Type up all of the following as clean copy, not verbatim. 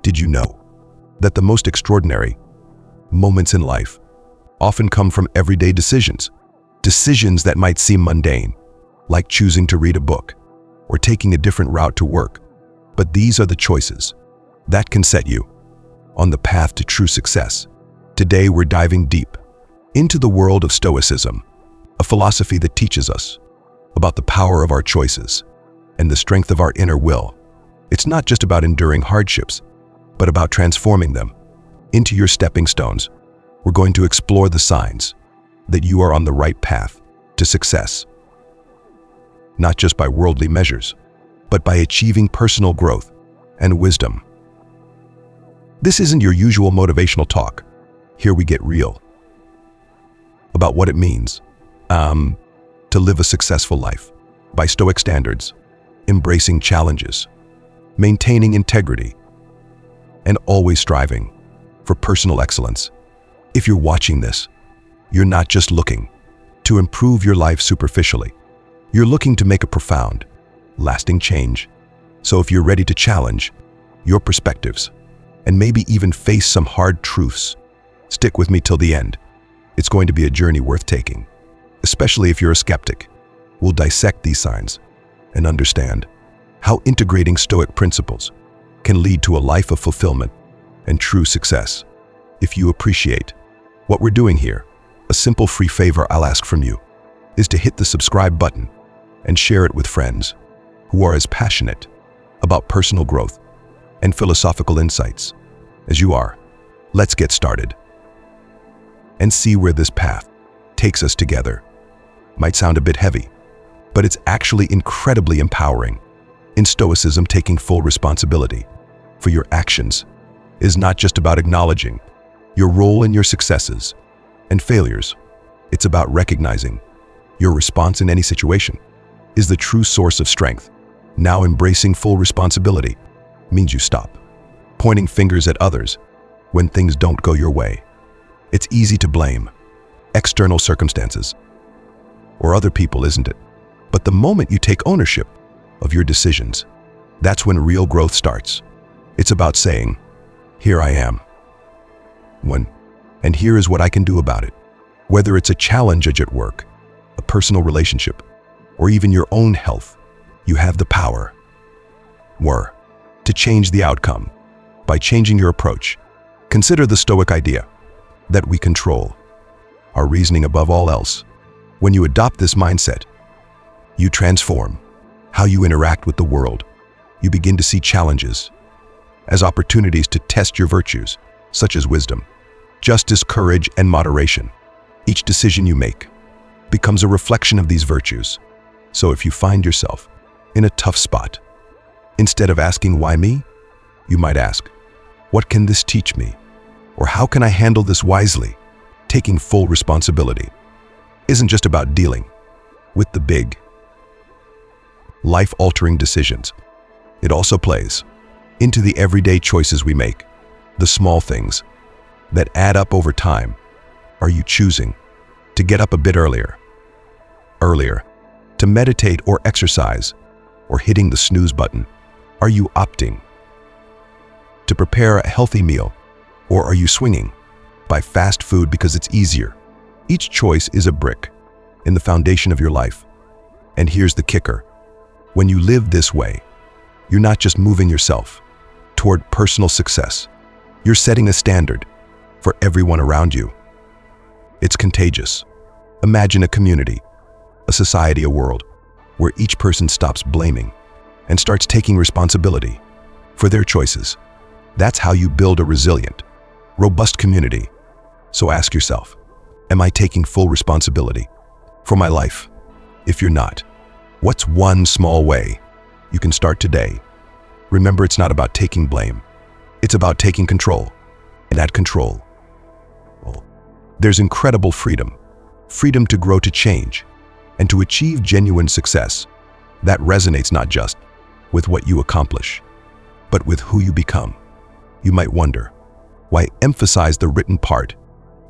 Did you know that the most extraordinary moments in life often come from everyday decisions? Decisions that might seem mundane, like choosing to read a book or taking a different route to work. But these are the choices that can set you on the path to true success. Today, we're diving deep into the world of Stoicism, a philosophy that teaches us about the power of our choices and the strength of our inner will. It's not just about enduring hardships, but about transforming them into your stepping stones. We're going to explore the signs that you are on the right path to success, not just by worldly measures, but by achieving personal growth and wisdom. This isn't your usual motivational talk. Here we get real about what it means to live a successful life by Stoic standards, embracing challenges, maintaining integrity, and always striving for personal excellence. If you're watching this, you're not just looking to improve your life superficially. You're looking to make a profound, lasting change. So if you're ready to challenge your perspectives and maybe even face some hard truths, stick with me till the end. It's going to be a journey worth taking, especially if you're a skeptic. We'll dissect these signs and understand how integrating Stoic principles can lead to a life of fulfillment and true success. If you appreciate what we're doing here, a simple free favor I'll ask from you is to hit the subscribe button and share it with friends who are as passionate about personal growth and philosophical insights as you are. Let's get started and see where this path takes us together. Might sound a bit heavy, but it's actually incredibly empowering. In Stoicism, taking full responsibility for your actions is not just about acknowledging your role in your successes and failures. It's about recognizing your response in any situation is the true source of strength. Now, embracing full responsibility means you stop pointing fingers at others when things don't go your way. It's easy to blame external circumstances or other people, isn't it? But the moment you take ownership of your decisions, that's when real growth starts. It's about saying, here I am, and here is what I can do about it. Whether it's a challenge at work, a personal relationship, or even your own health, you have the power to change the outcome by changing your approach. Consider the Stoic idea that we control our reasoning above all else. When you adopt this mindset, you transform how you interact with the world. You begin to see challenges as opportunities to test your virtues, such as wisdom, justice, courage, and moderation. Each decision you make becomes a reflection of these virtues. So if you find yourself in a tough spot, instead of asking, why me? You might ask, what can this teach me? Or how can I handle this wisely? Taking full responsibility isn't just about dealing with the big, life-altering decisions. It also plays into the everyday choices we make, the small things that add up over time. Are you choosing to get up a bit earlier, to meditate or exercise, or hitting the snooze button? Are you opting to prepare a healthy meal, or are you swinging by fast food because it's easier? Each choice is a brick in the foundation of your life. And here's the kicker. When you live this way, you're not just moving yourself toward personal success. You're setting a standard for everyone around you. It's contagious. Imagine a community, a society, a world where each person stops blaming and starts taking responsibility for their choices. That's how you build a resilient, robust community. So ask yourself, am I taking full responsibility for my life? If you're not, what's one small way you can start today? Remember, it's not about taking blame. It's about taking control. And that control, well, there's incredible freedom. Freedom to grow, to change, and to achieve genuine success. That resonates not just with what you accomplish, but with who you become. You might wonder, why emphasize the written part?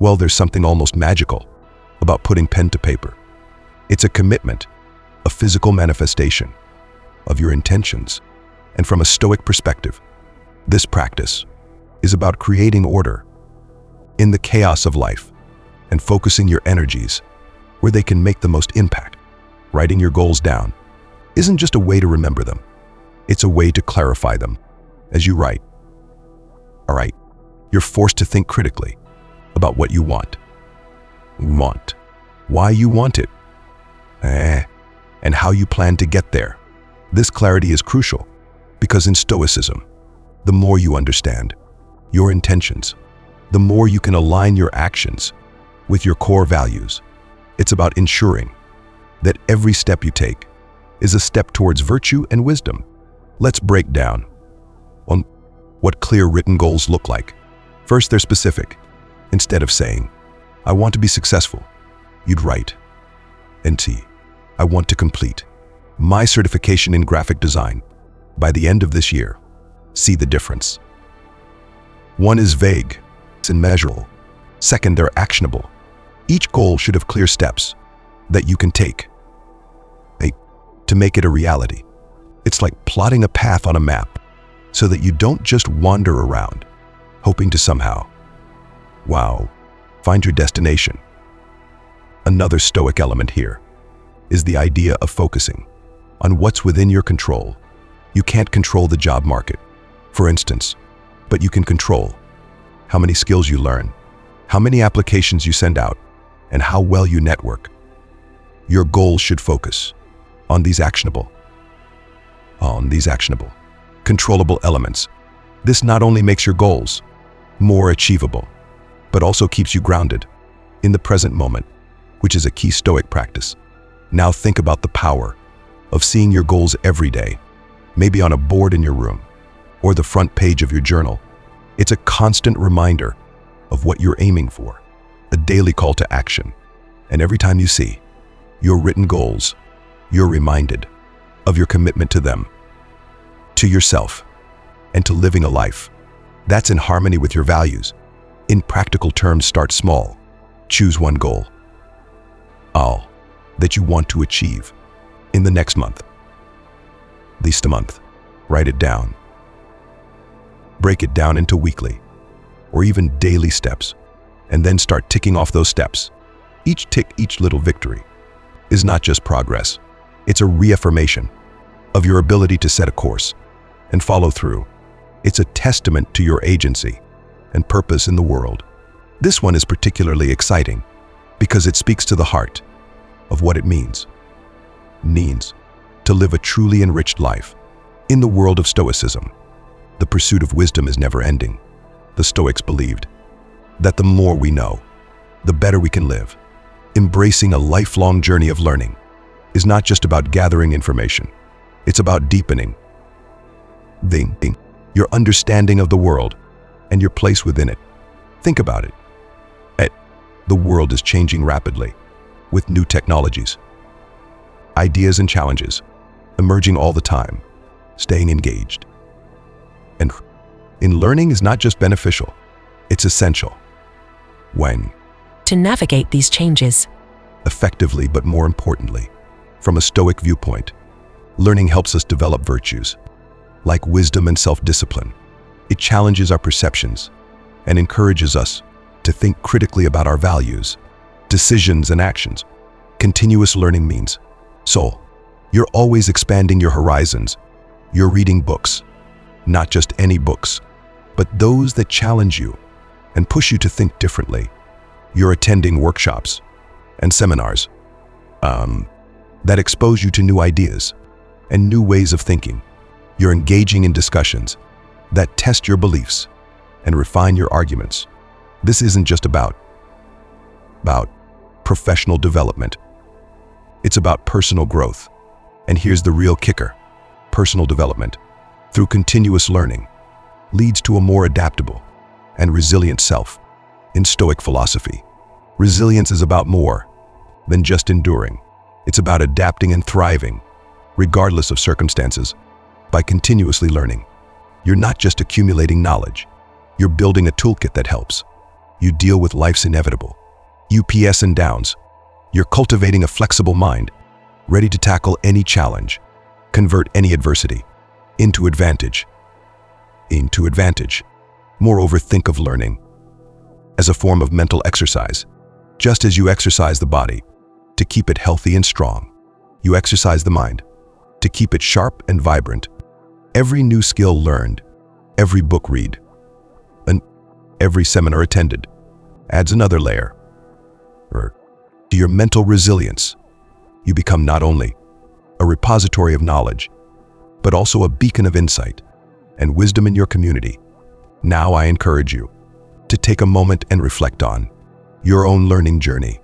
Well, there's something almost magical about putting pen to paper. It's a commitment, a physical manifestation of your intentions. And from a Stoic perspective, This practice is about creating order in the chaos of life and focusing your energies where they can make the most impact. Writing your goals down isn't just a way to remember them. It's a way to clarify them as you write. All right, you're forced to think critically about what you want, why you want it, and how you plan to get there. This clarity is crucial because in Stoicism, the more you understand your intentions, the more you can align your actions with your core values. It's about ensuring that every step you take is a step towards virtue and wisdom. Let's break down on what clear written goals look like. First, they're specific. Instead of saying, I want to be successful, you'd write, I want to complete my certification in graphic design by the end of this year. See the difference. One is vague and measurable. Second, they're actionable. Each goal should have clear steps that you can take to make it a reality. It's like plotting a path on a map so that you don't just wander around, hoping to somehow, find your destination. Another Stoic element here is the idea of focusing on what's within your control. You can't control the job market, for instance, but you can control how many skills you learn, how many applications you send out, and how well you network. Your goals should focus on these actionable, controllable elements. This not only makes your goals more achievable, but also keeps you grounded in the present moment, which is a key Stoic practice. Now think about the power of seeing your goals every day, maybe on a board in your room or the front page of your journal. It's a constant reminder of what you're aiming for, a daily call to action. And every time you see your written goals, you're reminded of your commitment to them, to yourself, and to living a life that's in harmony with your values. In practical terms, start small. Choose one goal that you want to achieve in the next month, at least a month. Write it down. Break it down into weekly or even daily steps, and then start ticking off those steps. Each tick, each little victory is not just progress. It's a reaffirmation of your ability to set a course and follow through. It's a testament to your agency and purpose in the world. This one is particularly exciting because it speaks to the heart of what it means to live a truly enriched life. In the world of Stoicism, the pursuit of wisdom is never ending. The Stoics believed that the more we know, the better we can live. Embracing a lifelong journey of learning is not just about gathering information. It's about deepening your understanding of the world and your place within it. Think about it. The world is changing rapidly with new technologies, ideas and challenges emerging all the time. Staying engaged and in learning is not just beneficial, it's essential to navigate these changes effectively. But more importantly, from a Stoic viewpoint, learning helps us develop virtues like wisdom and self-discipline. It challenges our perceptions and encourages us to think critically about our values, decisions, and actions. Continuous learning means you're always expanding your horizons. You're reading books, not just any books, but those that challenge you and push you to think differently. You're attending workshops and seminars that expose you to new ideas and new ways of thinking. You're engaging in discussions that test your beliefs and refine your arguments. This isn't just about professional development. It's about personal growth. And here's the real kicker. Personal development, through continuous learning, leads to a more adaptable and resilient self. In Stoic philosophy, resilience is about more than just enduring. It's about adapting and thriving, regardless of circumstances. By continuously learning, you're not just accumulating knowledge, you're building a toolkit that helps you deal with life's inevitable ups and downs. You're cultivating a flexible mind, ready to tackle any challenge, convert any adversity into advantage. to advantage. Moreover, think of learning as a form of mental exercise. Just as you exercise the body to keep it healthy and strong, you exercise the mind to keep it sharp and vibrant. Every new skill learned, every book read, and every seminar attended adds another layer to your mental resilience. You become not only a repository of knowledge, but also a beacon of insight and wisdom in your community. Now I encourage you to take a moment and reflect on your own learning journey.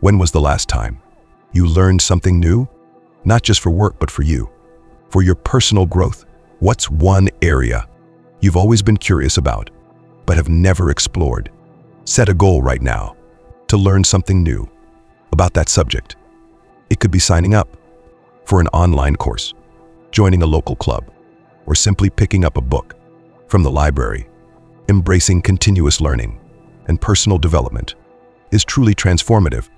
When was the last time you learned something new? Not just for work, but for you, for your personal growth. What's one area you've always been curious about, but have never explored? Set a goal right now to learn something new about that subject. It could be signing up for an online course, joining a local club, or simply picking up a book from the library. Embracing continuous learning and personal development is truly transformative.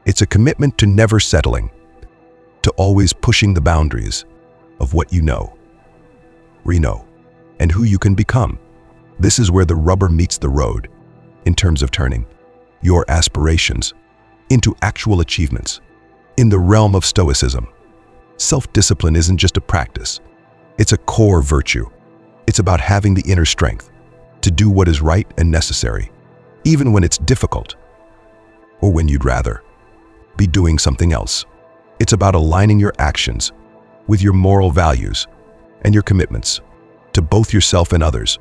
It's a commitment to never settling, to always pushing the boundaries of what you know, and who you can become. This is where the rubber meets the road in terms of turning your aspirations into actual achievements. In the realm of Stoicism, self-discipline isn't just a practice. It's a core virtue. It's about having the inner strength to do what is right and necessary, even when it's difficult or when you'd rather be doing something else. It's about aligning your actions with your moral values and your commitments to both yourself and others.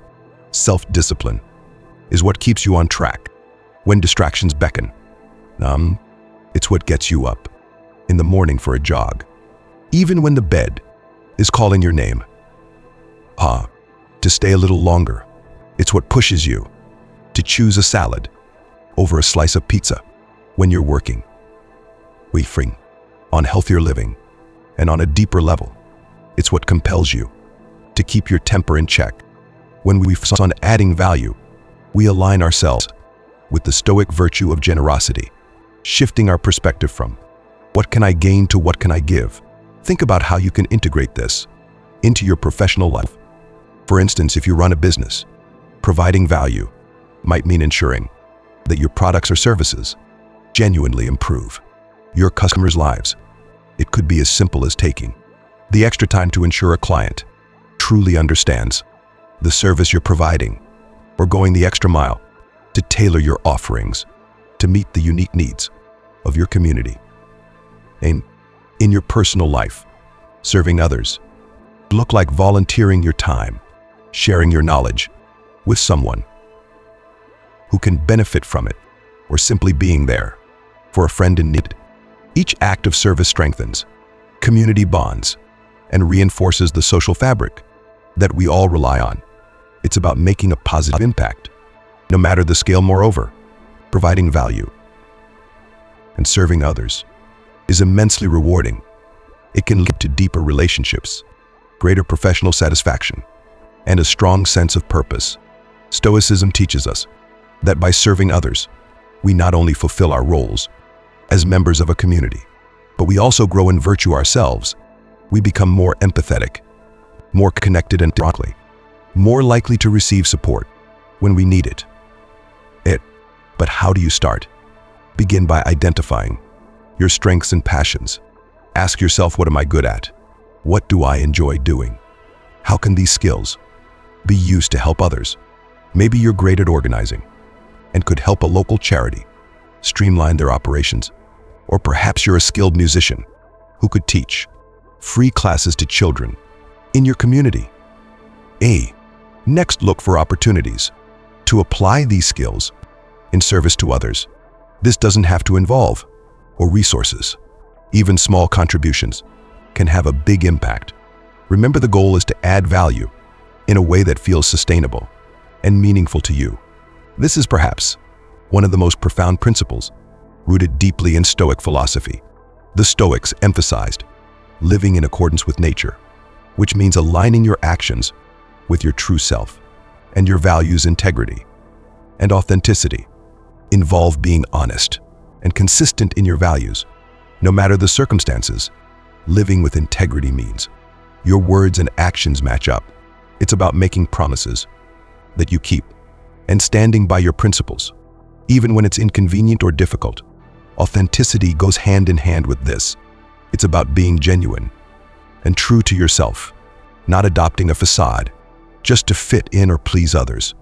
Self-discipline is what keeps you on track when distractions beckon. It's what gets you up in the morning for a jog, even when the bed is calling your name. To stay a little longer. It's what pushes you to choose a salad over a slice of pizza when you're working. On healthier living, and on a deeper level, it's what compels you to keep your temper in check. When we focus on adding value, we align ourselves with the Stoic virtue of generosity, shifting our perspective from what can I gain to what can I give. Think about how you can integrate this into your professional life. For instance, if you run a business, providing value might mean ensuring that your products or services genuinely improve your customers' lives. It could be as simple as taking the extra time to ensure a client truly understands the service you're providing, or going the extra mile to tailor your offerings to meet the unique needs of your community. And in your personal life, serving others look like volunteering your time, sharing your knowledge with someone who can benefit from it, or simply being there for a friend in need. Each act of service strengthens community bonds and reinforces the social fabric that we all rely on. It's about making a positive impact, no matter the scale. Moreover, providing value and serving others is immensely rewarding. It can lead to deeper relationships, greater professional satisfaction, and a strong sense of purpose. Stoicism teaches us that by serving others, we not only fulfill our roles as members of a community, but we also grow in virtue ourselves. We become more empathetic, more connected, and more likely to receive support when we need it. But how do you start? Begin by identifying your strengths and passions. Ask yourself, what am I good at? What do I enjoy doing? How can these skills be used to help others? Maybe you're great at organizing and could help a local charity streamline their operations. Or perhaps you're a skilled musician who could teach free classes to children in your community. Next, look for opportunities to apply these skills in service to others. This doesn't have to involve resources. Even small contributions can have a big impact. Remember, the goal is to add value in a way that feels sustainable and meaningful to you. This is perhaps one of the most profound principles rooted deeply in Stoic philosophy. The Stoics emphasized living in accordance with nature, which means aligning your actions with your true self and your values. Integrity and authenticity involve being honest and consistent in your values, no matter the circumstances. Living with integrity means your words and actions match up It's about making promises that you keep and standing by your principles, even when it's inconvenient or difficult. Authenticity goes hand in hand with this. It's about being genuine and true to yourself, not adopting a facade just to fit in or please others.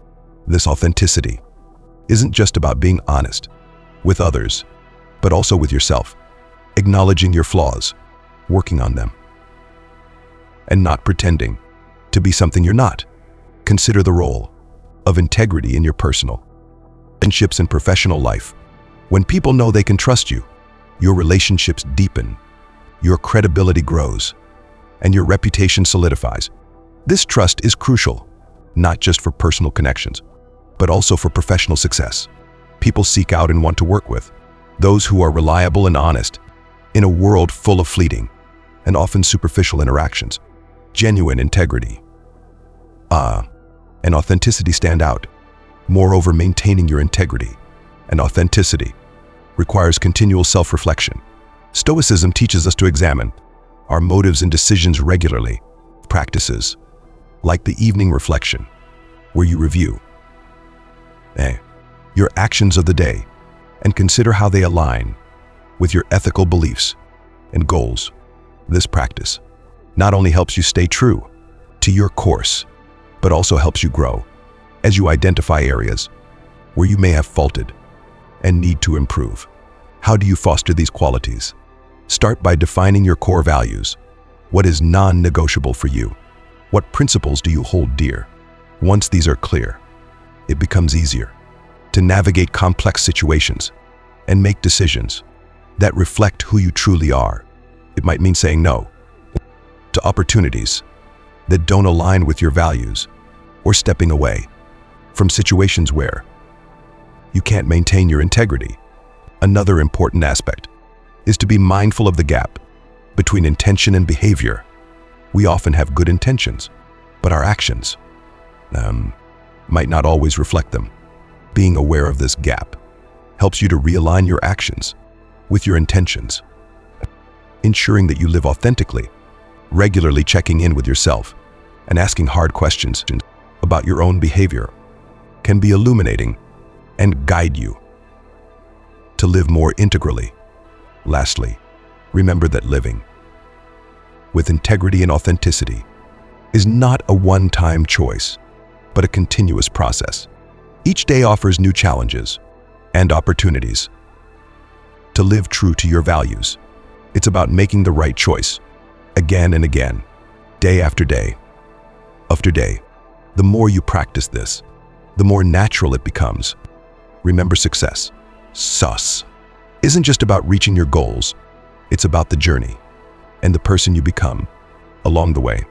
This authenticity isn't just about being honest with others, but also with yourself, acknowledging your flaws, working on them, and not pretending to be something you're not. Consider the role of integrity in your personal relationships and professional life. When people know they can trust you, your relationships deepen, your credibility grows, and your reputation solidifies. This trust is crucial, not just for personal connections, but also for professional success. People seek out and want to work with those who are reliable and honest in a world full of fleeting and often superficial interactions. Genuine integrity and authenticity stand out. Moreover, maintaining your integrity and authenticity requires continual self-reflection. Stoicism teaches us to examine our motives and decisions regularly. Practices like the evening reflection, where you review your actions of the day and consider how they align with your ethical beliefs and goals. This practice not only helps you stay true to your course, but also helps you grow as you identify areas where you may have faltered and need to improve. How do you foster these qualities? Start by defining your core values. What is non-negotiable for you? What principles do you hold dear? Once these are clear, it becomes easier to navigate complex situations and make decisions that reflect who you truly are. It might mean saying no to opportunities that don't align with your values, or stepping away from situations where you can't maintain your integrity. Another important aspect is to be mindful of the gap between intention and behavior. We often have good intentions, but our actions might not always reflect them. Being aware of this gap helps you to realign your actions with your intentions, ensuring that you live authentically. Regularly checking in with yourself and asking hard questions about your own behavior can be illuminating and guide you to live more integrally. Lastly, remember that living with integrity and authenticity is not a one-time choice, but a continuous process. Each day offers new challenges and opportunities to live true to your values. It's about making the right choice again and again, day after day after day. The more you practice this, the more natural it becomes. Remember, success isn't just about reaching your goals. It's about the journey and the person you become along the way.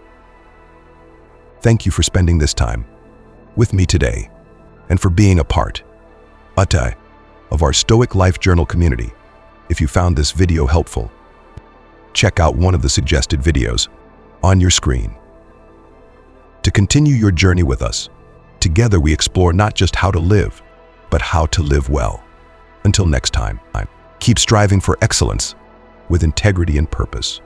Thank you for spending this time with me today and for being a part of our Stoic Life Journal community. If you found this video helpful, check out one of the suggested videos on your screen. To continue your journey with us, together we explore not just how to live, but how to live well. Until next time, keep striving for excellence with integrity and purpose.